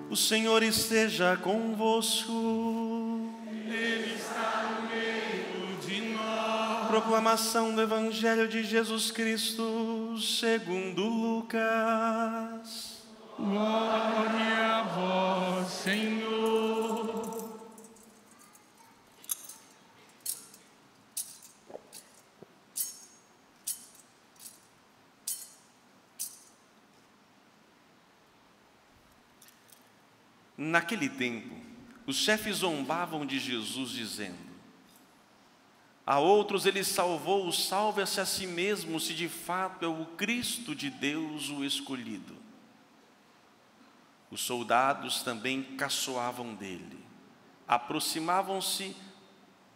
O Senhor esteja convosco. Ele está no meio de nós. Proclamação do Evangelho de Jesus Cristo segundo Lucas. Glória a vós, Senhor. Naquele tempo, os chefes zombavam de Jesus, dizendo: a outros ele salvou, salve-se a si mesmo, se de fato é o Cristo de Deus, o escolhido. Os soldados também caçoavam dele, aproximavam-se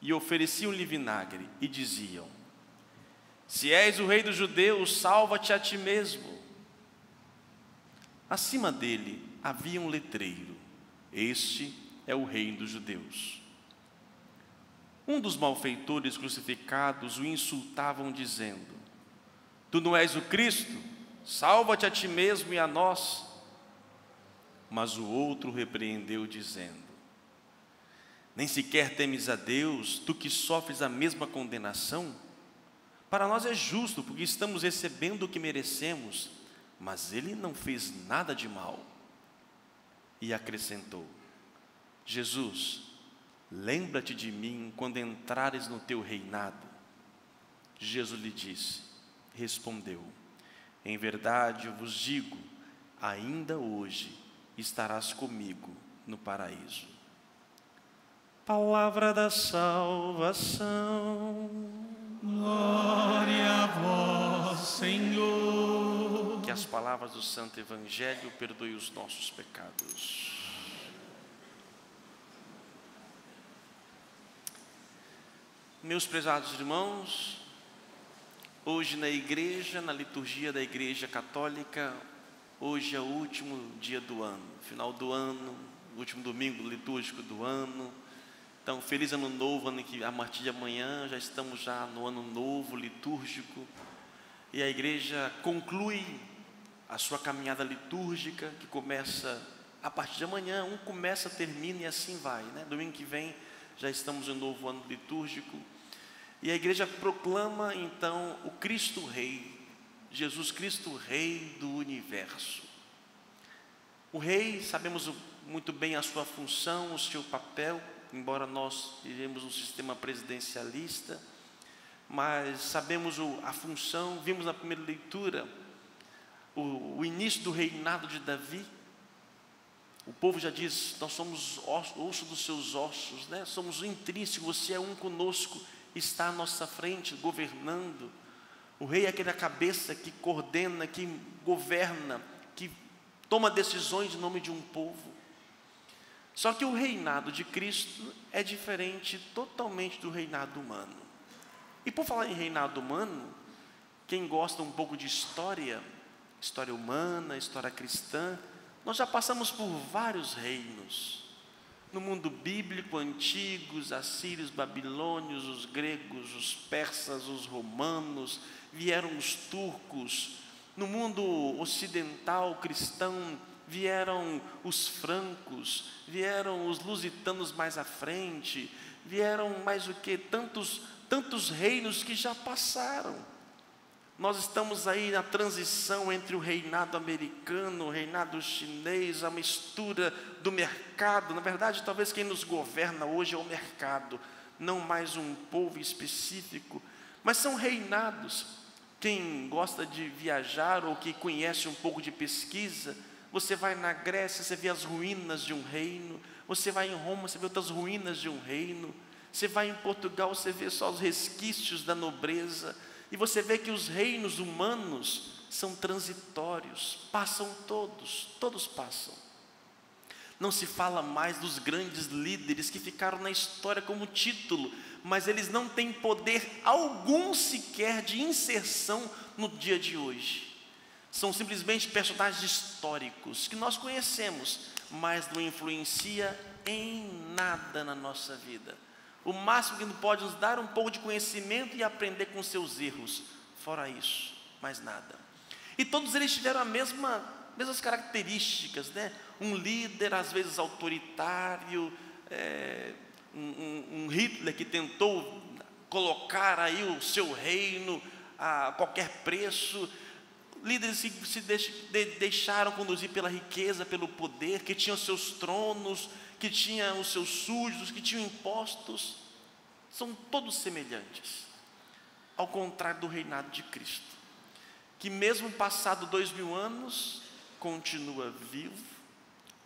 e ofereciam-lhe vinagre, e diziam: se és o rei dos judeus, salva-te a ti mesmo. Acima dele havia um letreiro: este é o rei dos judeus. Um dos malfeitores crucificados o insultavam, dizendo: tu não és o Cristo? Salva-te a ti mesmo e a nós. Mas o outro repreendeu, dizendo: nem sequer temes a Deus, tu que sofres a mesma condenação? Para nós é justo, porque estamos recebendo o que merecemos, mas ele não fez nada de mal. E acrescentou: Jesus, lembra-te de mim quando entrares no teu reinado. Jesus lhe disse, respondeu: em verdade eu vos digo, ainda hoje estarás comigo no paraíso. Palavra da salvação. Glória a vós, Senhor. Que as palavras do Santo Evangelho perdoem os nossos pecados. Meus prezados irmãos, hoje na igreja, na liturgia da Igreja Católica, hoje é o último dia do ano, final do ano, último domingo litúrgico do ano. Então, feliz ano novo, ano que a partir de amanhã já estamos já no ano novo litúrgico. E a igreja conclui a sua caminhada litúrgica, que começa a partir de amanhã. Um começa, termina e assim vai, né? Domingo que vem já estamos no novo ano litúrgico. E a igreja proclama então o Cristo Rei, Jesus Cristo Rei do universo. O rei, sabemos muito bem a sua função, o seu papel, embora nós vivemos um sistema presidencialista, mas sabemos a função. Vimos na primeira leitura o início do reinado de Davi. O povo já diz: nós somos osso dos seus ossos, né? Somos o intrínseco, você é um conosco, está à nossa frente, governando. O rei é aquela cabeça que coordena, que governa, que toma decisões em nome de um povo. Só que o reinado de Cristo é diferente totalmente do reinado humano. E por falar em reinado humano, quem gosta um pouco de história humana, história cristã, nós já passamos por vários reinos. No mundo bíblico antigo, os assírios, babilônios, os gregos, os persas, os romanos, vieram os turcos. No mundo ocidental cristão, vieram os francos, vieram os lusitanos mais à frente, vieram mais o que? Tantos reinos que já passaram. Nós estamos aí na transição entre o reinado americano, o reinado chinês, a mistura do mercado. Na verdade, talvez quem nos governa hoje é o mercado, não mais um povo específico, mas são reinados. Quem gosta de viajar ou que conhece um pouco de pesquisa, você vai na Grécia, você vê as ruínas de um reino. Você vai em Roma, você vê outras ruínas de um reino. Você vai em Portugal, você vê só os resquícios da nobreza. E você vê que os reinos humanos são transitórios, passam todos passam. Não se fala mais dos grandes líderes que ficaram na história como título, mas eles não têm poder algum sequer de inserção no dia de hoje. São simplesmente personagens históricos que nós conhecemos, mas não influencia em nada na nossa vida. O máximo que pode nos dar um pouco de conhecimento e aprender com seus erros. Fora isso, mais nada. E todos eles tiveram a mesma mesmas características, né? Um líder às vezes autoritário, um Hitler que tentou colocar aí o seu reino a qualquer preço, líderes que se deixaram conduzir pela riqueza, pelo poder, que tinham seus tronos, que tinham os seus súditos, que tinham impostos, são todos semelhantes, ao contrário do reinado de Cristo, que mesmo passado 2000 anos, continua vivo,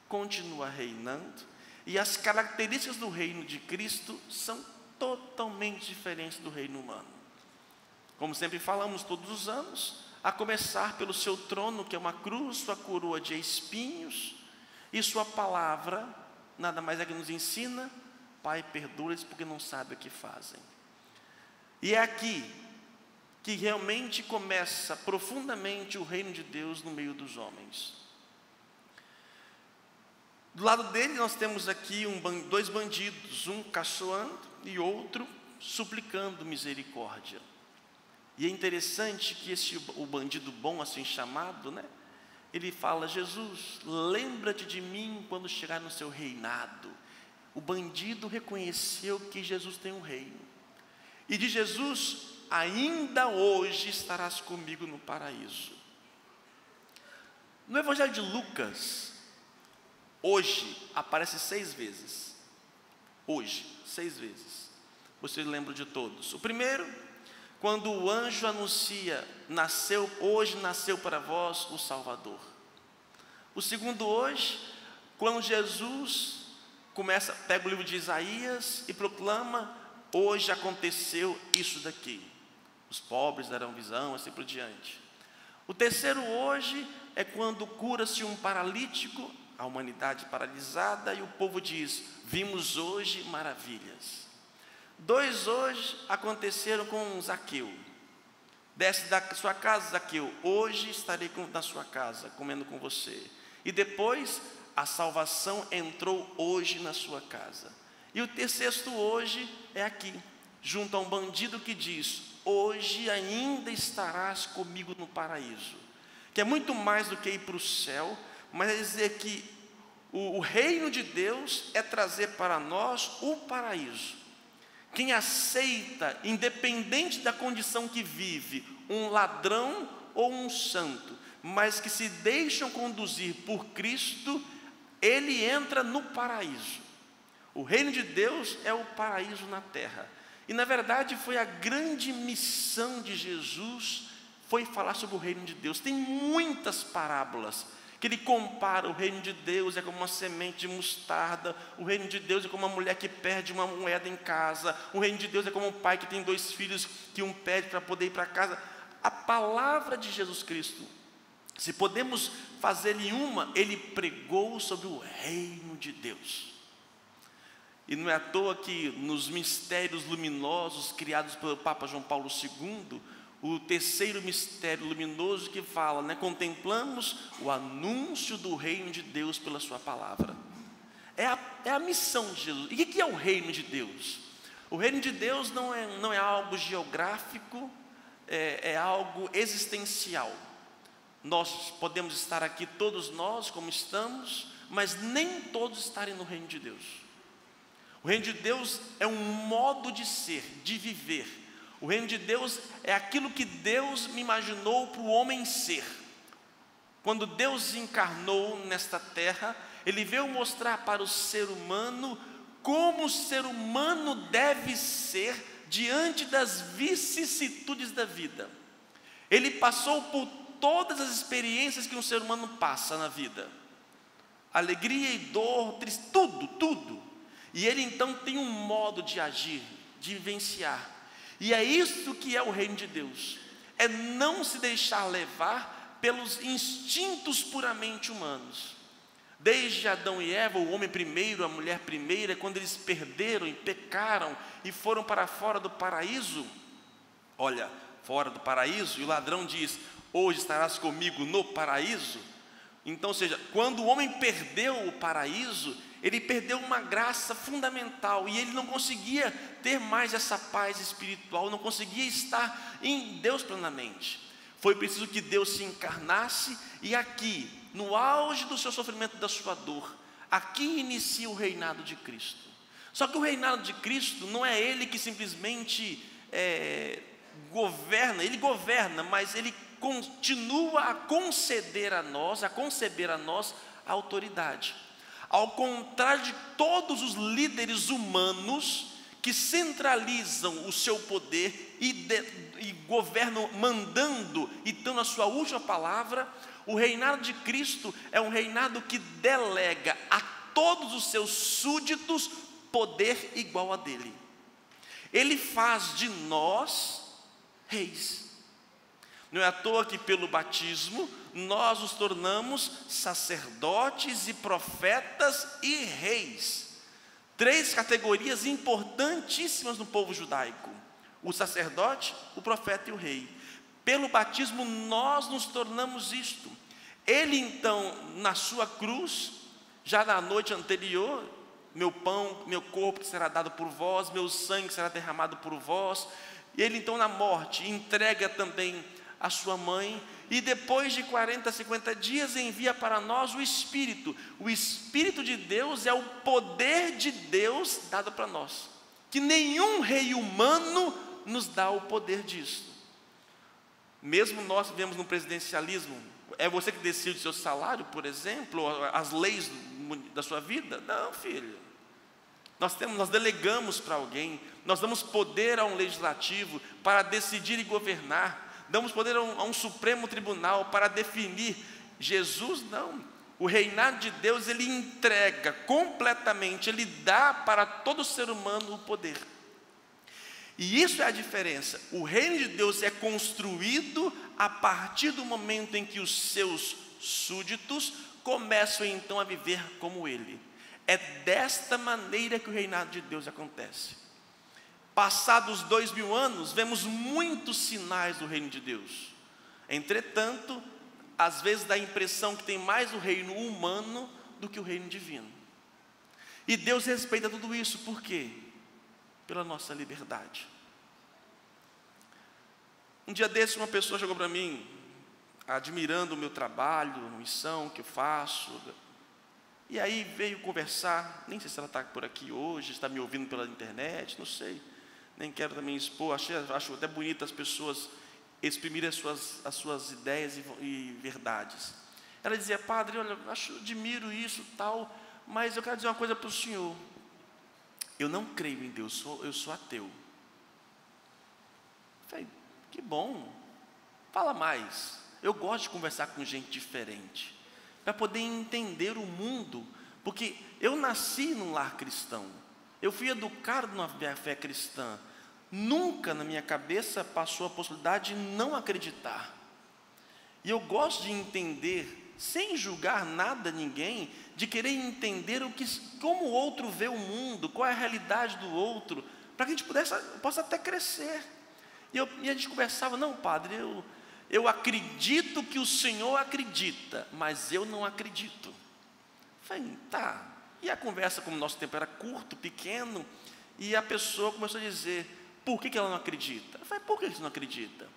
continua reinando, e as características do reino de Cristo são totalmente diferentes do reino humano. Como sempre falamos todos os anos, a começar pelo seu trono, que é uma cruz, sua coroa de espinhos, e sua palavra, nada mais é que nos ensina: Pai, perdoa-lhes porque não sabem o que fazem. E é aqui que realmente começa profundamente o reino de Deus no meio dos homens. Do lado dele nós temos aqui dois bandidos, um caçoando e outro suplicando misericórdia. E é interessante que o bandido bom, assim chamado, né? Ele fala: Jesus, lembra-te de mim quando chegar no seu reinado. O bandido reconheceu que Jesus tem um reino. E de Jesus: ainda hoje estarás comigo no paraíso. No Evangelho de Lucas, hoje aparece 6 vezes. Hoje, 6 vezes. Vocês lembram de todos. O primeiro, quando o anjo anuncia: hoje nasceu para vós o Salvador. O segundo, hoje, quando Jesus pega o livro de Isaías e proclama: hoje aconteceu isso daqui. Os pobres darão visão, assim por diante. O terceiro, hoje, é quando cura-se um paralítico, a humanidade paralisada, e o povo diz: vimos hoje maravilhas. 2 hoje aconteceram com Zaqueu. Desce da sua casa, Zaqueu, hoje estarei na sua casa, comendo com você. E depois, a salvação entrou hoje na sua casa. E o terceiro hoje é aqui, junto a um bandido que diz: hoje ainda estarás comigo no paraíso. Que é muito mais do que ir para o céu, mas é dizer que o reino de Deus é trazer para nós o paraíso. Quem aceita, independente da condição que vive, um ladrão ou um santo, mas que se deixam conduzir por Cristo, ele entra no paraíso. O reino de Deus é o paraíso na terra. E na verdade foi a grande missão de Jesus, foi falar sobre o reino de Deus. Tem muitas parábolas que ele compara: o reino de Deus é como uma semente de mostarda, o reino de Deus é como uma mulher que perde uma moeda em casa, o reino de Deus é como um pai que tem 2 filhos, que um pede para poder ir para casa. A palavra de Jesus Cristo, se podemos fazer em uma, ele pregou sobre o reino de Deus. E não é à toa que nos mistérios luminosos criados pelo Papa João Paulo II, o terceiro mistério luminoso que fala, né? Contemplamos o anúncio do reino de Deus pela sua palavra. É a missão de Jesus. E o que é o reino de Deus? O reino de Deus não é algo geográfico, é algo existencial. Nós podemos estar aqui, todos nós, como estamos, mas nem todos estarem no reino de Deus. O reino de Deus é um modo de ser, de viver. O reino de Deus é aquilo que Deus me imaginou para o homem ser. Quando Deus encarnou nesta terra, Ele veio mostrar para o ser humano como o ser humano deve ser diante das vicissitudes da vida. Ele passou por todas as experiências que um ser humano passa na vida. Alegria e dor, tristeza, tudo. E Ele então tem um modo de agir, de vivenciar. E é isso que é o reino de Deus, é não se deixar levar pelos instintos puramente humanos. Desde Adão e Eva, o homem primeiro, a mulher primeira, quando eles perderam e pecaram e foram para fora do paraíso, olha, fora do paraíso, e o ladrão diz: hoje estarás comigo no paraíso. Então, ou seja, quando o homem perdeu o paraíso, ele perdeu uma graça fundamental, e ele não conseguia ter mais essa paz espiritual, não conseguia estar em Deus plenamente. Foi preciso que Deus se encarnasse, e aqui, no auge do seu sofrimento, da sua dor, aqui inicia o reinado de Cristo. Só que o reinado de Cristo não é Ele que simplesmente governa, Ele governa, mas Ele continua a conceder a nós, a conceber a nós a autoridade. Ao contrário de todos os líderes humanos que centralizam o seu poder e governam mandando e dando a sua última palavra, o reinado de Cristo é um reinado que delega a todos os seus súditos poder igual a dele. Ele faz de nós reis. Não é à toa que pelo batismo nós nos tornamos sacerdotes e profetas e reis. 3 categorias importantíssimas no povo judaico: o sacerdote, o profeta e o rei. Pelo batismo nós nos tornamos isto. Ele então, na sua cruz, já na noite anterior: meu pão, meu corpo que será dado por vós, meu sangue será derramado por vós. Ele então na morte entrega também a sua mãe, e depois de 40, 50 dias envia para nós o Espírito. O Espírito de Deus é o poder de Deus dado para nós, que nenhum rei humano nos dá o poder disso. Mesmo nós vivemos no presidencialismo, é você que decide o seu salário, por exemplo, ou as leis da sua vida? Não, filho. Nós delegamos para alguém, nós damos poder a um legislativo para decidir e governar, damos poder a um Supremo Tribunal para definir. Jesus não. O reinado de Deus, Ele entrega completamente, Ele dá para todo ser humano o poder. E isso é a diferença. O reino de Deus é construído a partir do momento em que os seus súditos começam então a viver como Ele. É desta maneira que o reinado de Deus acontece. Passados 2000 anos, vemos muitos sinais do reino de Deus. Entretanto, às vezes dá a impressão que tem mais o reino humano do que o reino divino. E Deus respeita tudo isso, por quê? Pela nossa liberdade. Um dia desse, uma pessoa chegou para mim, admirando o meu trabalho, a missão que eu faço, e aí veio conversar. Nem sei se ela está por aqui hoje, está me ouvindo pela internet, não sei. Nem quero também expor, acho até bonito as pessoas exprimirem as suas ideias e verdades. Ela dizia: padre, olha, admiro isso tal, mas eu quero dizer uma coisa para o senhor. Eu não creio em Deus, eu sou ateu. Eu falei: que bom, fala mais. Eu gosto de conversar com gente diferente, para poder entender o mundo, porque eu nasci num lar cristão, eu fui educado numa fé cristã. Nunca na minha cabeça passou a possibilidade de não acreditar. E eu gosto de entender, sem julgar nada, ninguém, de querer entender como o outro vê o mundo, qual é a realidade do outro, para que a gente possa até crescer. E a gente conversava: não, padre, eu acredito que o senhor acredita, mas eu não acredito. Falei: tá. E a conversa, como o nosso tempo era curto, pequeno, e a pessoa começou a dizer: por que ela não acredita? Eu falei: por que você não acredita?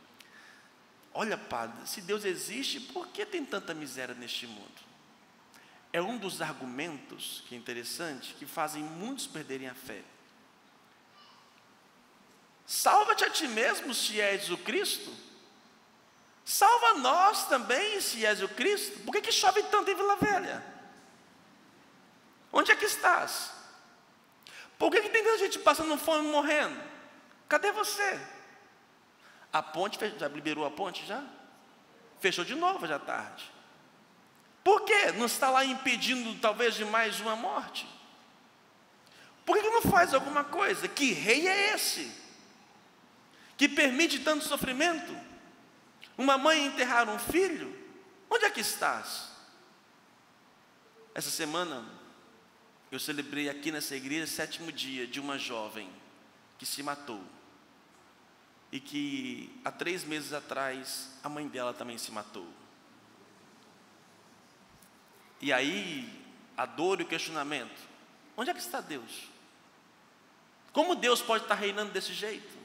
Olha, padre, se Deus existe, por que tem tanta miséria neste mundo? É um dos argumentos, que é interessante, que fazem muitos perderem a fé. Salva-te a ti mesmo, se és o Cristo. Salva nós também, se és o Cristo. Por que chove tanto em Vila Velha? Onde é que estás? Por que tem tanta gente passando fome e morrendo? Cadê você? A ponte, já liberou a ponte já? Fechou de novo já tarde. Por quê? Não está lá impedindo talvez de mais uma morte? Por que não faz alguma coisa? Que rei é esse? Que permite tanto sofrimento? Uma mãe enterrar um filho? Onde é que estás? Essa semana eu celebrei aqui nessa igreja o 7º dia de uma jovem que se matou. E que há 3 meses atrás a mãe dela também se matou. E aí a dor e o questionamento: onde é que está Deus? Como Deus pode estar reinando desse jeito?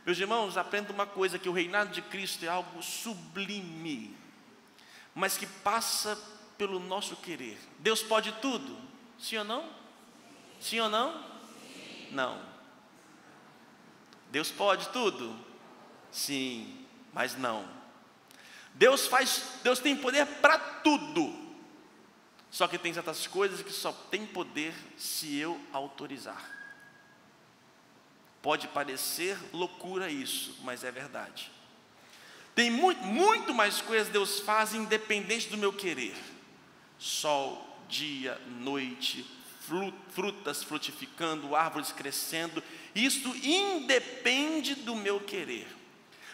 Meus irmãos, aprenda uma coisa: que o reinado de Cristo é algo sublime, mas que passa pelo nosso querer. Deus pode tudo? Sim ou não? Sim ou não? Não. Deus pode tudo? Sim, mas não. Deus tem poder para tudo. Só que tem certas coisas que só tem poder se eu autorizar. Pode parecer loucura isso, mas é verdade. Tem muito mais coisas que Deus faz independente do meu querer. Sol, dia, noite, frutas frutificando, árvores crescendo. Isso independe do meu querer.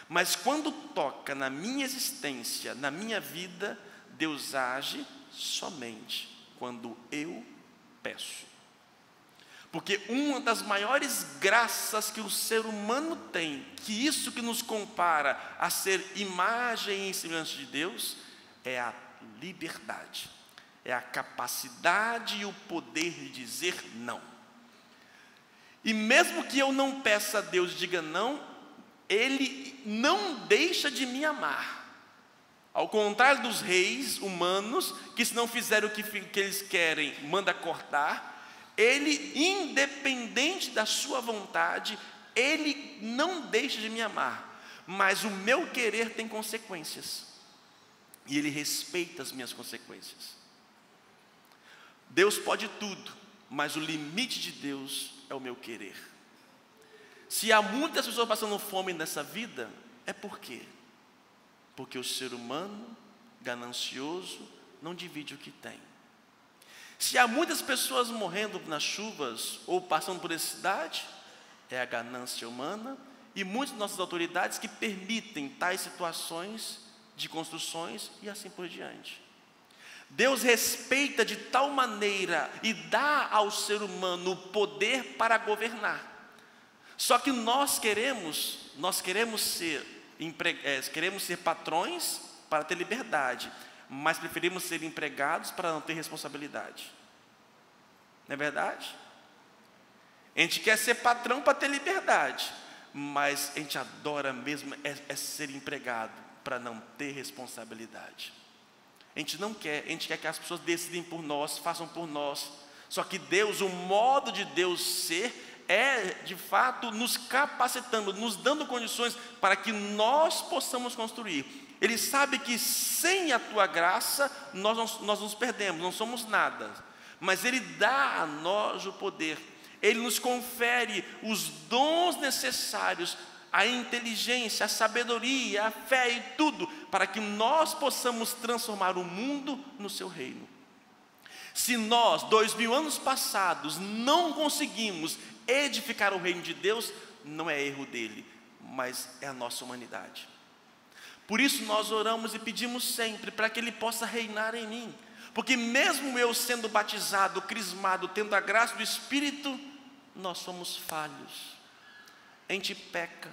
Mas quando toca na minha existência, na minha vida, Deus age somente quando eu peço. Porque uma das maiores graças que o ser humano tem, que isso que nos compara a ser imagem e semelhança de Deus, é a liberdade. É a capacidade e o poder de dizer não. E mesmo que eu não peça a Deus e diga não, Ele não deixa de me amar. Ao contrário dos reis humanos, que se não fizerem o que eles querem, manda cortar, Ele, independente da sua vontade, Ele não deixa de me amar. Mas o meu querer tem consequências. E Ele respeita as minhas consequências. Deus pode tudo, mas o limite de Deus é o meu querer. Se há muitas pessoas passando fome nessa vida, é por quê? Porque o ser humano, ganancioso, não divide o que tem. Se há muitas pessoas morrendo nas chuvas ou passando por necessidade, é a ganância humana e muitas de nossas autoridades que permitem tais situações de construções e assim por diante. Deus respeita de tal maneira e dá ao ser humano o poder para governar. Só que nós queremos ser patrões para ter liberdade, mas preferimos ser empregados para não ter responsabilidade. Não é verdade? A gente quer ser patrão para ter liberdade, mas a gente adora mesmo é ser empregado para não ter responsabilidade. A gente não quer, a gente quer que as pessoas decidem por nós, façam por nós. Só que Deus, o modo de Deus ser, é de fato nos capacitando, nos dando condições para que nós possamos construir. Ele sabe que sem a tua graça nós nos perdemos, não somos nada. Mas Ele dá a nós o poder. Ele nos confere os dons necessários, a inteligência, a sabedoria, a fé e tudo, para que nós possamos transformar o mundo no seu reino. Se nós, 2000 anos passados, não conseguimos edificar o reino de Deus, não é erro dele, mas é a nossa humanidade. Por isso nós oramos e pedimos sempre para que Ele possa reinar em mim. Porque mesmo eu sendo batizado, crismado, tendo a graça do Espírito, nós somos falhos. A gente peca.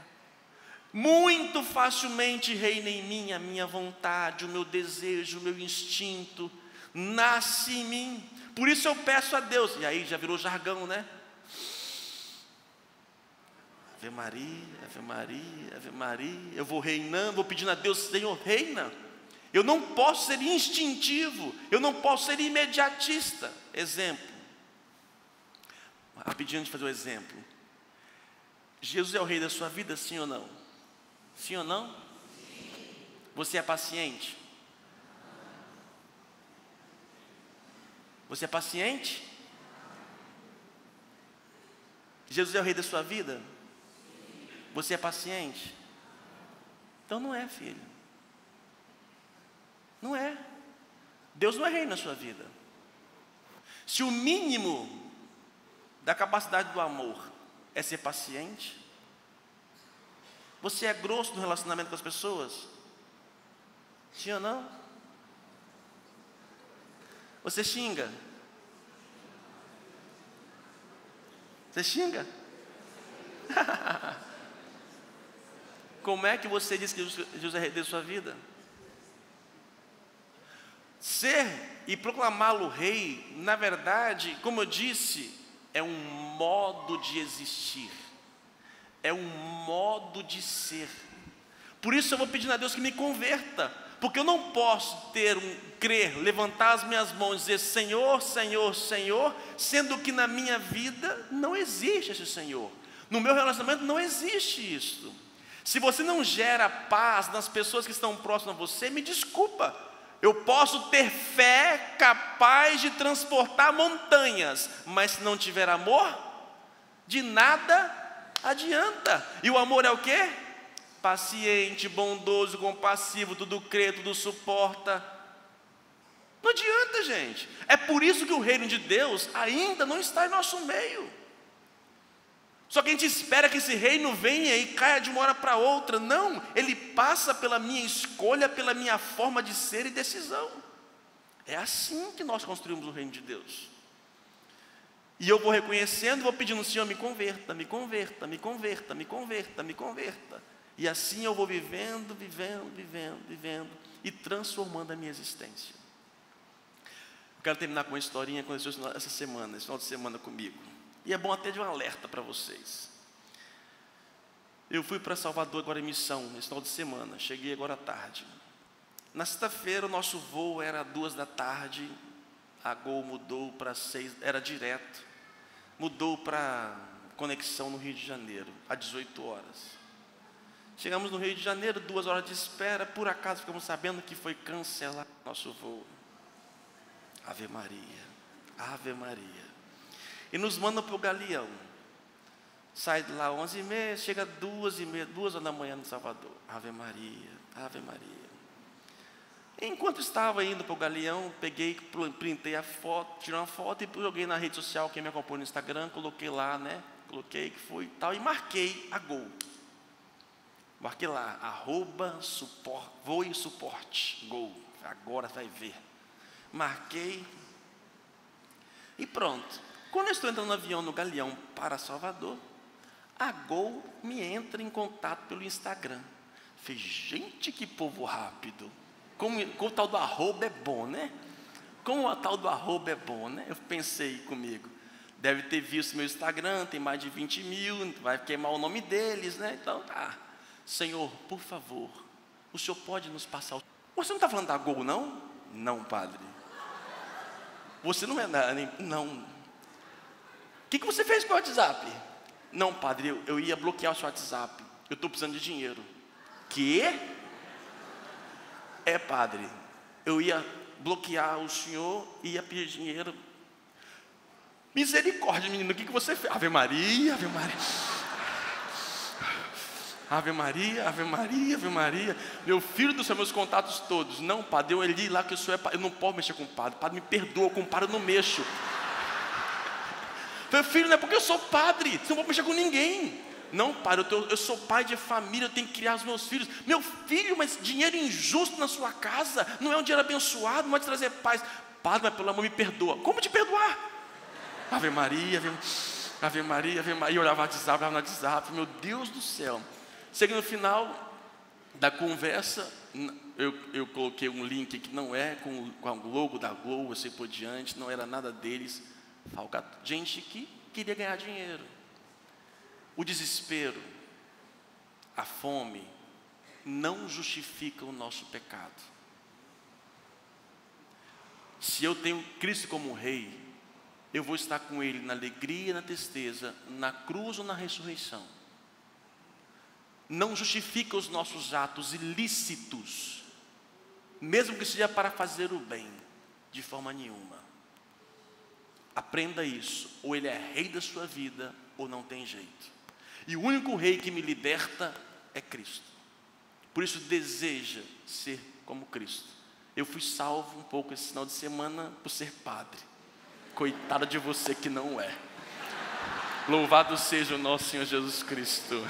Muito facilmente reina em mim a minha vontade, o meu desejo, o meu instinto. Nasce em mim. Por isso eu peço a Deus. E aí já virou jargão, né? Ave Maria, Ave Maria, Ave Maria. Eu vou reinando, vou pedindo a Deus, Senhor, reina. Eu não posso ser instintivo, eu não posso ser imediatista. Exemplo. Rapidinho antes de fazer o exemplo. Jesus é o rei da sua vida, sim ou não? Sim ou não? Você é paciente? Você é paciente? Jesus é o rei da sua vida? Você é paciente? Então não é, filho. Não é. Deus não é rei na sua vida. Se o mínimo da capacidade do amor é ser paciente, você é grosso no relacionamento com as pessoas? Sim ou não? Você xinga? Você xinga? Como é que você diz que Jesus é rei da sua vida? Ser e proclamá-lo rei, na verdade, como eu disse, é um modo de existir, é um modo de ser. Por isso eu vou pedir a Deus que me converta, Porque eu não posso crer, levantar as minhas mãos e dizer Senhor, Senhor, Senhor, sendo que na minha vida não existe esse Senhor. No meu relacionamento não existe isso. Se você não gera paz nas pessoas que estão próximas a você, me desculpa. Eu posso ter fé capaz de transportar montanhas, mas se não tiver amor, de nada adianta. E o amor é o quê? Paciente, bondoso, compassivo, tudo crê, tudo suporta. Não adianta, gente. É por isso que o reino de Deus ainda não está em nosso meio. Só que a gente espera que esse reino venha e caia de uma hora para outra. Não, ele passa pela minha escolha, pela minha forma de ser e decisão. É assim que nós construímos o reino de Deus. E eu vou reconhecendo, vou pedindo, Senhor, me converta, me converta, me converta, me converta, me converta. E assim eu vou vivendo e transformando a minha existência. Eu quero terminar com uma historinha que aconteceu essa semana, esse final de semana comigo. E é bom até de um alerta para vocês. Eu fui para Salvador agora em missão, esse final de semana, cheguei agora à tarde. Na sexta-feira o nosso voo era 14h, a Gol mudou para 6, era direto, mudou para conexão no Rio de Janeiro, às 18 horas. Chegamos no Rio de Janeiro, 2 horas de espera, por acaso ficamos sabendo que foi cancelado nosso voo. Ave Maria, Ave Maria. E nos mandam para o Galeão. Sai de lá 11h30, chega 2h30, 2 horas da manhã no Salvador. Ave Maria, Ave Maria. Enquanto estava indo para o Galeão, peguei, printei a foto, tirei uma foto e joguei na rede social, quem me acompanha no Instagram, coloquei lá, né? Coloquei que foi e tal, e marquei a Gol. Marquei lá, @voo e suporte, Gol. Agora vai ver. Marquei e pronto. Quando eu estou entrando no avião no Galeão para Salvador, a Gol me entra em contato pelo Instagram. Falei, gente, que povo rápido. Como o tal do arroba é bom, né? Como o tal do arroba é bom, né? Eu pensei comigo, deve ter visto meu Instagram, tem mais de 20 mil, vai queimar o nome deles, né? Então tá. Senhor, por favor, o senhor pode nos passar o... Você não está falando da Gol, não? Não, padre. Você não é nada, não. O que você fez com o WhatsApp? Não, padre, eu ia bloquear o seu WhatsApp. Eu estou precisando de dinheiro. Quê? É, padre, eu ia bloquear o senhor e ia pedir dinheiro. Misericórdia, menino, o que você fez? Ave Maria, Ave Maria. Ave Maria, Ave Maria, Ave Maria. Meu filho do céu, meus contatos todos. Não, padre, eu li lá que o senhor é padre. Eu não posso mexer com o padre. Padre, me perdoa, com o padre eu não mexo. Meu filho, não é porque eu sou padre, você não pode mexer com ninguém. Não, padre, eu sou pai de família, eu tenho que criar os meus filhos. Meu filho, mas dinheiro injusto na sua casa, não é um dinheiro abençoado, não vai te trazer paz. Padre, mas pelo amor, me perdoa. Como te perdoar? Ave Maria, Ave Maria, Ave Maria. Eu olhava no WhatsApp, meu Deus do céu. Chega no final da conversa, eu coloquei um link que não é com o logo da Globo, assim por diante, não era nada deles. Gente que queria ganhar dinheiro. O desespero, a fome, não justifica o nosso pecado. Se eu tenho Cristo como Rei, eu vou estar com Ele na alegria e na tristeza, na cruz ou na ressurreição. Não justifica os nossos atos ilícitos, mesmo que seja para fazer o bem, de forma nenhuma. Aprenda isso, ou Ele é Rei da sua vida, ou não tem jeito. E o único Rei que me liberta é Cristo. Por isso deseja ser como Cristo. Eu fui salvo um pouco esse final de semana por ser padre. Coitada de você que não é. Louvado seja o nosso Senhor Jesus Cristo.